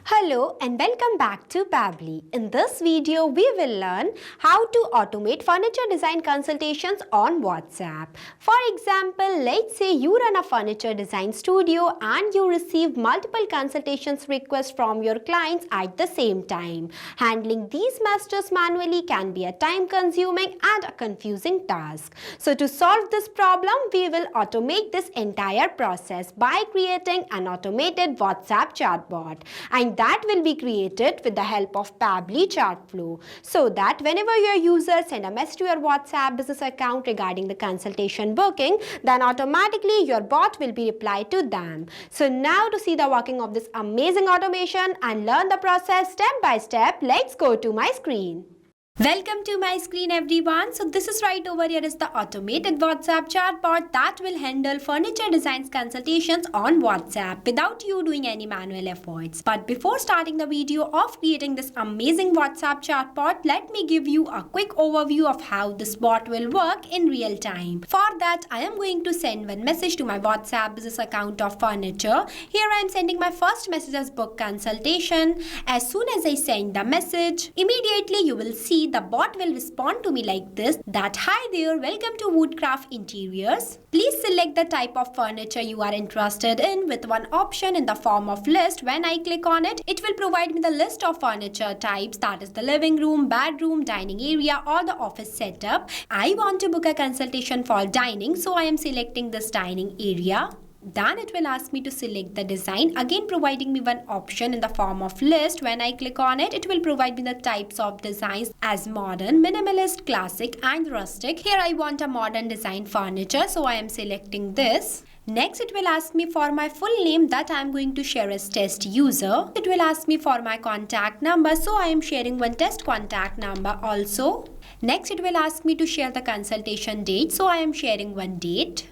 Hello and welcome back to Pabbly. In this video, we will learn how to automate furniture design consultations on WhatsApp. For example, let's say you run a furniture design studio and you receive multiple consultations requests from your clients at the same time. Handling these messages manually can be a time-consuming and a confusing task. So to solve this problem, we will automate this entire process by creating an automated WhatsApp chatbot. And that will be created with the help of Pabbly Chatflow, so that whenever your users send a message to your WhatsApp business account regarding the consultation booking, then automatically your bot will be replied to them. So now to see the working of this amazing automation and learn the process step by step, let's go to my screen. Welcome to my screen everyone. So this is right over here is the automated WhatsApp chatbot that will handle furniture designs consultations on WhatsApp without you doing any manual efforts. But before starting the video of creating this amazing WhatsApp chatbot, let me give you a quick overview of how this bot will work in real time. For that, I am going to send one message to my WhatsApp business account of furniture. Here I am sending my first message as book consultation. As soon as I send the message, immediately you will see the bot will respond to me like this, that hi there, welcome to Woodcraft Interiors. Please select the type of furniture you are interested in with one option in the form of list. When I click on it, it will provide me the list of furniture types, that is the living room, bedroom, dining area or the office setup. I want to book a consultation for dining, so I am selecting this dining area. Then it will ask me to select the design, again providing me one option in the form of list. When I click on it, it will provide me the types of designs as modern, minimalist, classic and rustic. Here I want a modern design furniture, so I am selecting this. Next, it will ask me for my full name that I am going to share as test user. It will ask me for my contact number, so I am sharing one test contact number also. Next, it will ask me to share the consultation date, so I am sharing one date.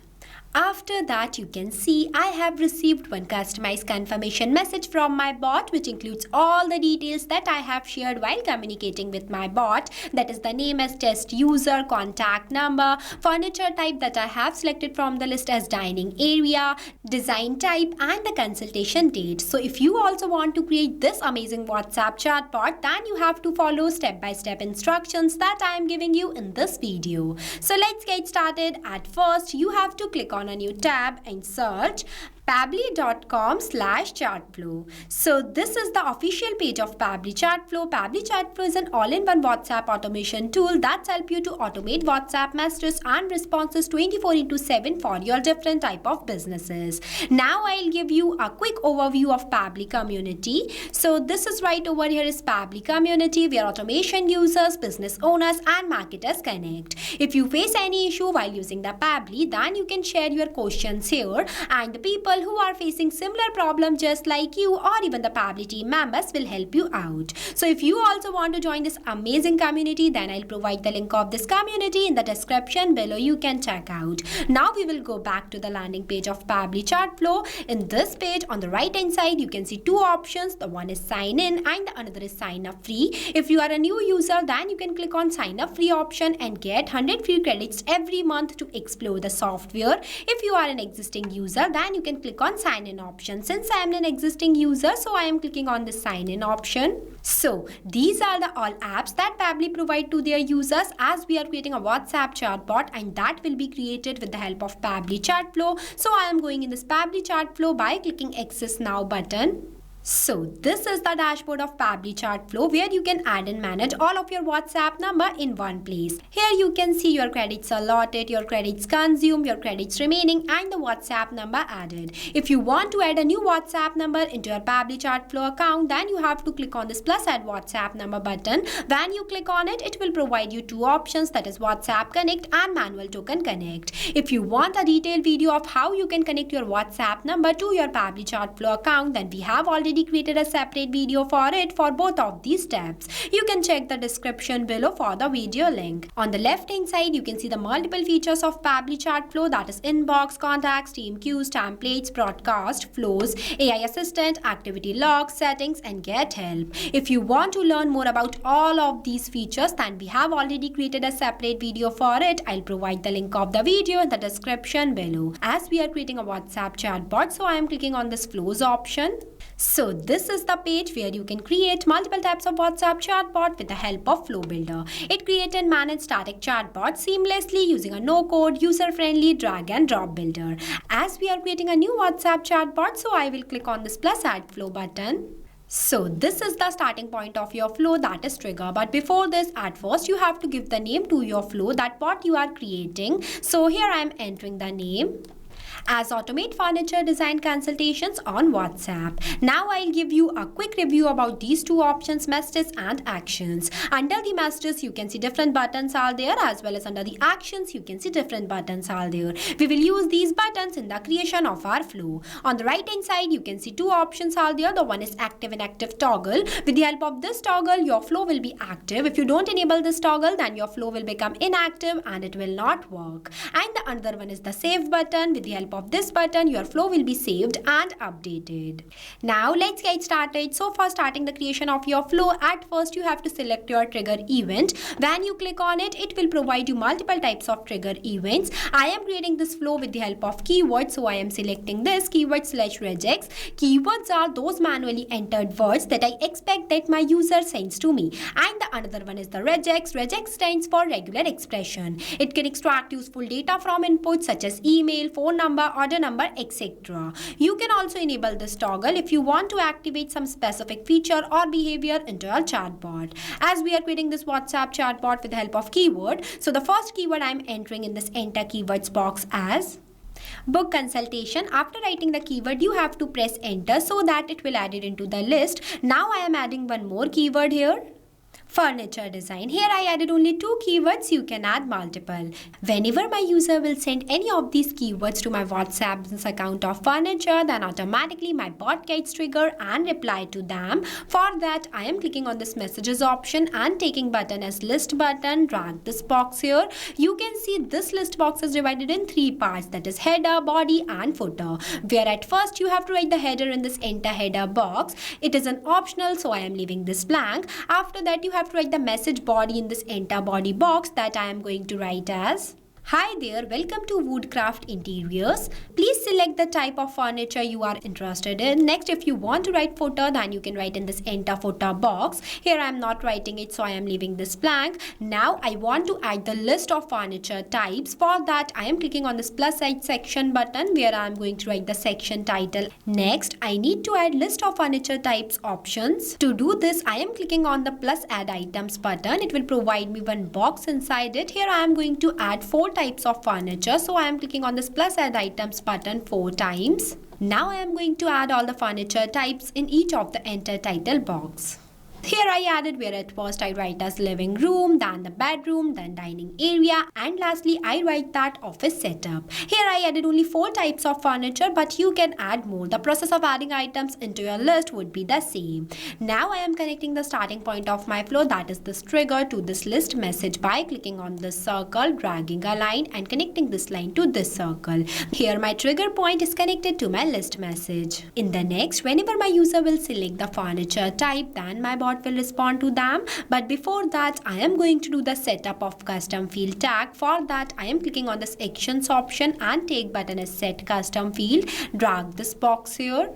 After that, you can see I have received one customized confirmation message from my bot, which includes all the details that I have shared while communicating with my bot. That is the name as test user, contact number, furniture type that I have selected from the list as dining area, design type and the consultation date. So if you also want to create this amazing WhatsApp chatbot, then you have to follow step-by-step instructions that I am giving you in this video. So let's get started. At first, you have to click on a new tab and search pabbly.com/chatflow. So this is the official page of Pabbly Chatflow. Pabbly Chatflow is an all-in-one WhatsApp automation tool that helps you to automate WhatsApp messages and responses 24/7 for your different type of businesses. Now I'll give you a quick overview of Pabbly community. So this is right over here is Pabbly community, where automation users, business owners and marketers connect. If you face any issue while using the Pabbly, then you can share your questions here, and the people who are facing similar problems just like you or even the Pabbly team members will help you out. So if you also want to join this amazing community, then I'll provide the link of this community in the description below. You can check out. Now we will go back to the landing page of Pabbly Chatflow. In this page, on the right hand side, you can see two options. The one is sign in and the another is sign up free. If you are a new user, then you can click on sign up free option and get 100 free credits every month to explore the software. If you are an existing user, then you can click on sign in option. Since I am an existing user, so I am clicking on the sign in option. So these are the all apps that Pabbly provide to their users, as we are creating a WhatsApp chatbot, and that will be created with the help of Pabbly Chatflow. So I am going in this Pabbly Chatflow by clicking access now button. So this is the dashboard of Pabbly Chatflow, where you can add and manage all of your WhatsApp number in one place. Here you can see your credits allotted, your credits consumed, your credits remaining and the WhatsApp number added. If you want to add a new WhatsApp number into your Pabbly Chatflow account, then you have to click on this plus add WhatsApp number button. When you click on it, it will provide you two options, that is WhatsApp Connect and Manual Token Connect. If you want a detailed video of how you can connect your WhatsApp number to your Pabbly Chatflow account, then we have already created a separate video for it for both of these steps. You can check the description below for the video link. On the left hand side, you can see the multiple features of Pabbly Chatflow, that is inbox, contacts, team queues, templates, broadcast, flows, AI assistant, activity logs, settings and get help. If you want to learn more about all of these features, then we have already created a separate video for it. I'll provide the link of the video in the description below. As we are creating a WhatsApp chatbot, so I am clicking on this flows option. So this is the page where you can create multiple types of WhatsApp chatbot with the help of Flow Builder. It creates and manages static chatbot seamlessly using a no-code, user-friendly drag and drop builder. As we are creating a new WhatsApp chatbot, so I will click on this plus add flow button. So this is the starting point of your flow, that is trigger. But before this, at first you have to give the name to your flow, that what you are creating. So here I am entering the name as Automate Furniture Design Consultations on WhatsApp. Now I'll give you a quick review about these two options, messages and actions. Under the messages you can see different buttons are there, as well as under the actions you can see different buttons are there. We will use these buttons in the creation of our flow. On the right hand side you can see two options are there. The one is active and active toggle. With the help of this toggle your flow will be active. If you don't enable this toggle then your flow will become inactive and it will not work. And the another one is the save button. With the help of this button your flow will be saved and updated. Now let's get started. So for starting the creation of your flow, at first you have to select your trigger event. When you click on it, it will provide you multiple types of trigger events. I am creating this flow with the help of keywords, so I am selecting this keyword /regex. Keywords are those manually entered words that I expect that my user sends to me. And the another one is the regex. Regex stands for regular expression. It can extract useful data from inputs such as email, phone number, order number, etc. You can also enable this toggle if you want to activate some specific feature or behavior into your chatbot. As we are creating this WhatsApp chatbot with the help of keyword, so the first keyword I am entering in this enter keywords box as book consultation. After writing the keyword you have to press enter so that it will add it into the list. Now I am adding one more keyword here, furniture design. Here I added only two keywords, you can add multiple. Whenever my user will send any of these keywords to my WhatsApp business account of furniture, then automatically my bot gets triggered and reply to them. For that I am clicking on this messages option and taking button as list button, drag this box here. You can see this list box is divided in three parts, that is header, body and footer, where at first you have to write the header in this enter header box. It is an optional, so I am leaving this blank. After that you have to write the message body in this enter body box, that I am going to write as hi there, welcome to Woodcraft Interiors. Please select the type of furniture you are interested in. Next, if you want to write footer, then you can write in this enter footer box. Here I am not writing it, so I am leaving this blank. Now I want to add the list of furniture types. For that I am clicking on this plus side section button, where I am going to write the section title. Next I need to add list of furniture types options. To do this I am clicking on the plus add items button. It will provide me one box inside it. Here I am going to add four types of furniture, so I am clicking on this plus add items button 4 times. Now I am going to add all the furniture types in each of the enter title box. Here I added where at first I write as living room, then the bedroom, then dining area, and lastly I write that office setup. Here I added only 4 types of furniture, but you can add more. The process of adding items into your list would be the same. Now I am connecting the starting point of my flow, that is this trigger, to this list message by clicking on this circle, dragging a line and connecting this line to this circle. Here my trigger point is connected to my list message. In the next, whenever my user will select the furniture type, then my bot will respond to them. But before that I am going to do the setup of custom field tag. For that I am clicking on this actions option and take button as set custom field, drag this box here.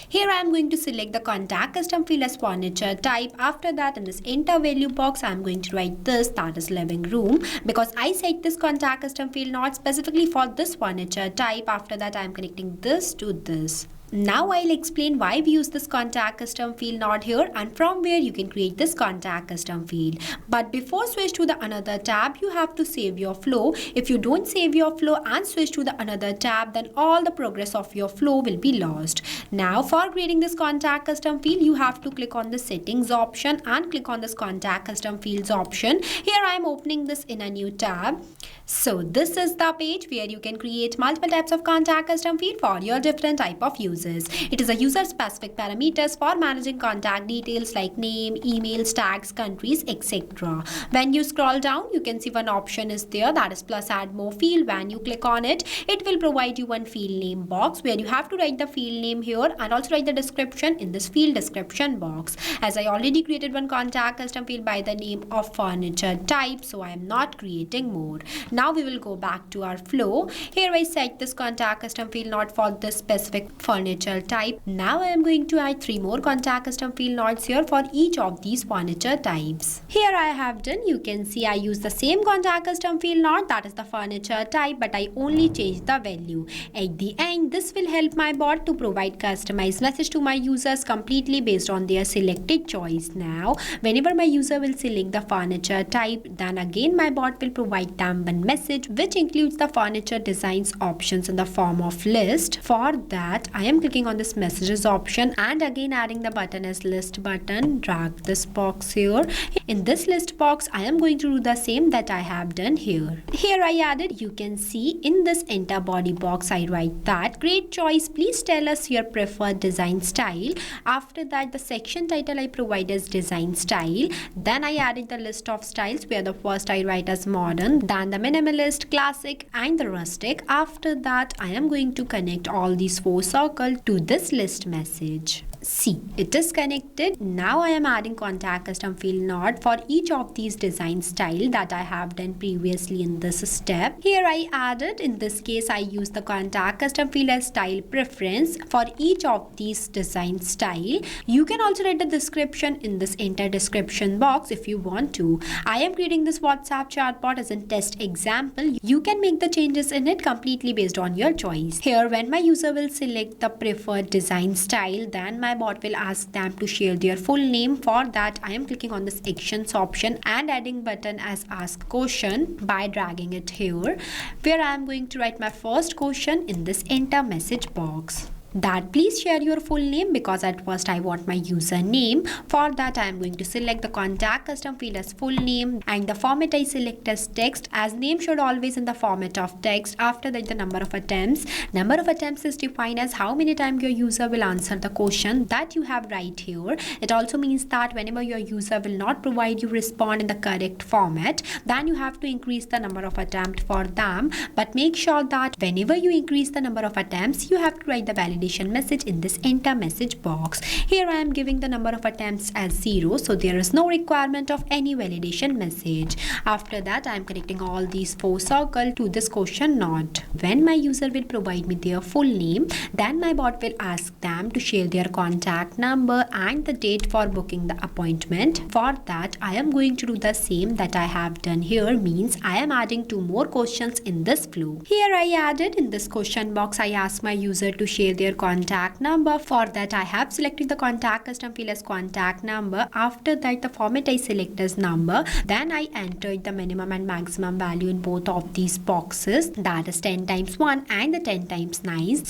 Here I am going to select the contact custom field as furniture type. After that in this enter value box I am going to write this, that is living room, because I set this contact custom field not specifically for this furniture type. After that I am connecting this to this. Now I'll explain why we use this contact custom field node here and from where you can create this contact custom field. But before switch to the another tab, you have to save your flow. If you don't save your flow and switch to the another tab, then all the progress of your flow will be lost. Now for creating this contact custom field, you have to click on the settings option and click on this contact custom fields option. Here I am opening this in a new tab. So this is the page where you can create multiple types of contact custom field for your different type of users. It is a user specific parameters for managing contact details like name, emails, tags, countries, etc. When you scroll down, you can see one option is there, that is plus add more field. When you click on it, it will provide you one field name box where you have to write the field name here and also write the description in this field description box. As I already created one contact custom field by the name of furniture type, so I am not creating more. Now we will go back to our flow. Here I set this contact custom field not for this specific furniture furniture type. Now I am going to add 3 more contact custom field nodes here for each of these furniture types. Here I have done, you can see I use the same contact custom field node, that is the furniture type, but I only change the value. At the end, this will help my bot to provide customized message to my users completely based on their selected choice. Now, whenever my user will select the furniture type, then again my bot will provide them one message which includes the furniture designs options in the form of list. For that, I am clicking on this messages option and again adding the button as list button. Drag this box here. In this list box, I am going to do the same that I have done here. Here I added, you can see in this enter body box, I write that great choice, please tell us your preferred design style. After that, the section title I provide as design style. Then I added the list of styles where the first I write as modern, then the minimalist, classic and the rustic. After that, I am going to connect all these 4 circles to this list message. See, it is connected. Now I am adding contact custom field node for each of these design style that I have done previously in this step. Here I added, in this case I use the contact custom field as style preference for each of these design style. You can also write the description in this enter description box if you want to. I am creating this WhatsApp chatbot as a test example. You can make the changes in it completely based on your choice. Here, when my user will select the preferred design style, then my bot will ask them to share their full name. For that, I am clicking on this actions option and adding button as ask question by dragging it here, where I am going to write my first question in this enter message box. That please share your full name, because at first I want my username. For that, I am going to select the contact custom field as full name and the format I select as text, as name should always in the format of text. After that, the number of attempts. Number of attempts is defined as how many times your user will answer the question that you have right here. It also means that whenever your user will not provide you respond in the correct format, then you have to increase the number of attempts for them. But make sure that whenever you increase the number of attempts, you have to write the validation message in this enter message box. Here I am giving the number of attempts as 0, so there is no requirement of any validation message. After that, I am connecting all these 4 circles to this question node. When my user will provide me their full name, then my bot will ask them to share their contact number and the date for booking the appointment. For that, I am going to do the same that I have done here, means I am adding 2 more questions in this flow. Here I added, in this question box, I ask my user to share their contact number. For that, I have selected the contact custom field as contact number. After that, the format I select as number. Then I entered the minimum and maximum value in both of these boxes, that is 10 times 1 and the 10 times 9.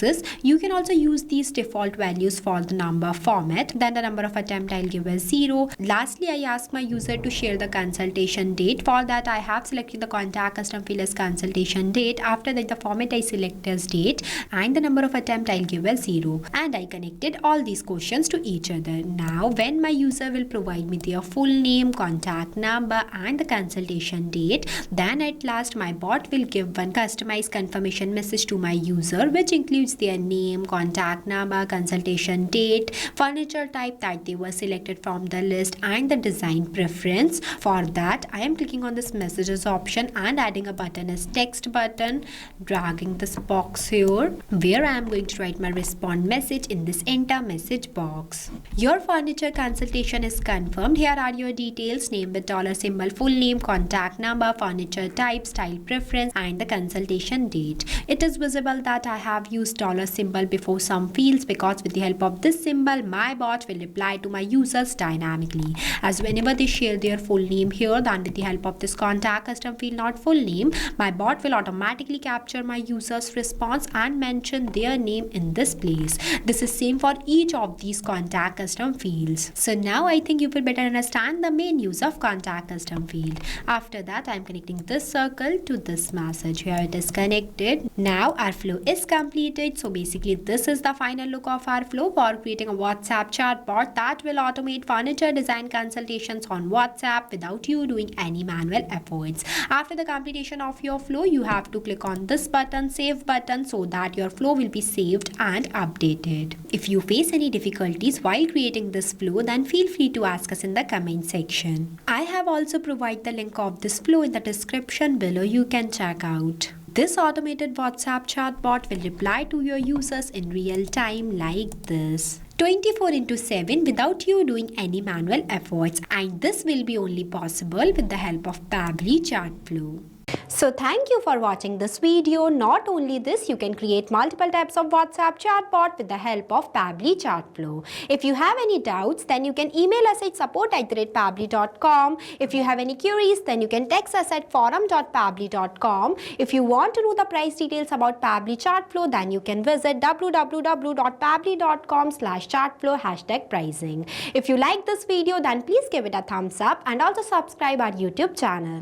You can also use these default values for the number format. Then the number of attempt I'll give as 0. Lastly, I ask my user to share the consultation date. For that, I have selected the contact custom field as consultation date. After that, the format I select as date and the number of attempt I'll give as 0, and I connected all these questions to each other. Now, when my user will provide me their full name, contact number and the consultation date, then at last my bot will give one customized confirmation message to my user, which includes their name, contact number, consultation date, furniture type that they were selected from the list and the design preference. For that, I am clicking on this messages option and adding a button as text button, dragging this box here, where I am going to write my respond message in this enter message box. Your furniture consultation is confirmed. Here are your details: name with $symbol, full name, contact number, furniture type, style preference and the consultation date. It is visible that I have used $symbol before some fields, because with the help of this symbol, my bot will reply to my users dynamically, as whenever they share their full name here, then with the help of this contact custom field not full name, my bot will automatically capture my user's response and mention their name in this place. This is same for each of these contact custom fields. So now I think you will better understand the main use of contact custom field. After that, I am connecting this circle to this message. Here it is connected. Now our flow is completed. So basically, this is the final look of our flow for creating a WhatsApp chatbot that will automate furniture design consultations on WhatsApp without you doing any manual efforts. After the completion of your flow, you have to click on this button, save button, so that your flow will be saved and updated. If you face any difficulties while creating this flow, then feel free to ask us in the comment section. I have also provided the link of this flow in the description below. You can check out. This automated WhatsApp chatbot will reply to your users in real time like this. 24/7 without you doing any manual efforts, and this will be only possible with the help of Pabbly Chatflow. So thank you for watching this video. Not only this, you can create multiple types of WhatsApp chatbot with the help of Pabbly Chatflow. If you have any doubts, then you can email us at support@pabbly.com. If you have any queries, then you can text us at forum.pabbly.com. If you want to know the price details about Pabbly Chatflow, then you can visit www.pabbly.com/chatflow #pricing. If you like this video, then please give it a thumbs up and also subscribe our YouTube channel.